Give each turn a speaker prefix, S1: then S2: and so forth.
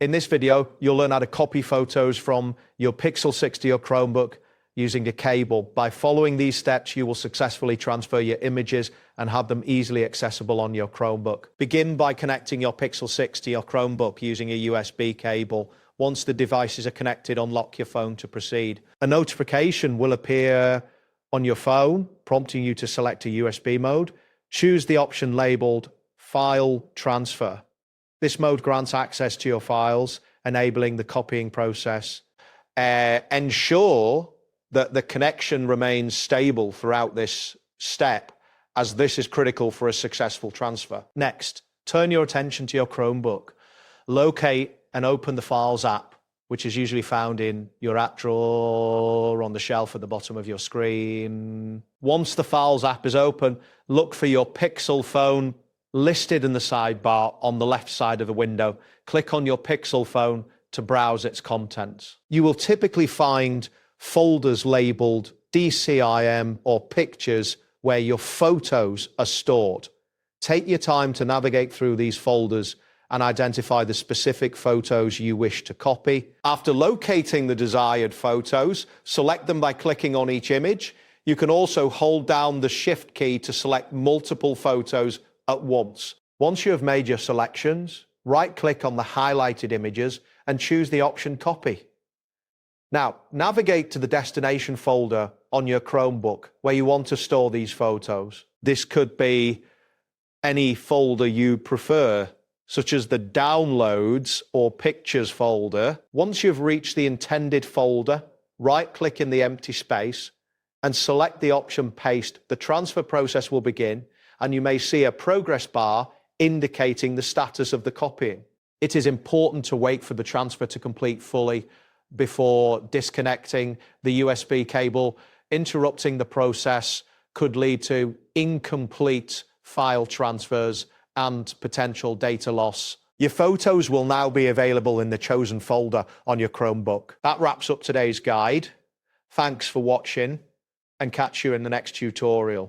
S1: In this video, you'll learn how to copy photos from your Pixel 6 or Chromebook using a cable. By following these steps, you will successfully transfer your images and have them easily accessible on your Chromebook. Begin by connecting your Pixel 6 to your Chromebook using a USB cable. Once the devices are connected, unlock your phone to proceed. A notification will appear on your phone, prompting you to select a USB mode. Choose the option labeled File Transfer. This mode grants access to your files, enabling the copying process. Ensure that the connection remains stable throughout this step, as this is critical for a successful transfer. Next, turn your attention to your Chromebook. Locate and open the Files app, which is usually found in your app drawer on the shelf at the bottom of your screen. Once the Files app is open, look for your Pixel phone listed in the sidebar on the left side of the window. Click on your Pixel phone to browse its contents. You will typically find folders labeled DCIM or Pictures where your photos are stored. Take your time to navigate through these folders and identify the specific photos you wish to copy. After locating the desired photos, select them by clicking on each image. You can also hold down the Shift key to select multiple photos at once. Once you have made your selections, right-click on the highlighted images and choose the option Copy. Now, navigate to the destination folder on your Chromebook where you want to store these photos. This could be any folder you prefer, such as the Downloads or Pictures folder. Once you've reached the intended folder, right-click in the empty space and select the option Paste. The transfer process will begin, and you may see a progress bar indicating the status of the copying. It is important to wait for the transfer to complete fully before disconnecting the USB cable. Interrupting the process could lead to incomplete file transfers and potential data loss. Your photos will now be available in the chosen folder on your Chromebook. That wraps up today's guide. Thanks for watching, and catch you in the next tutorial.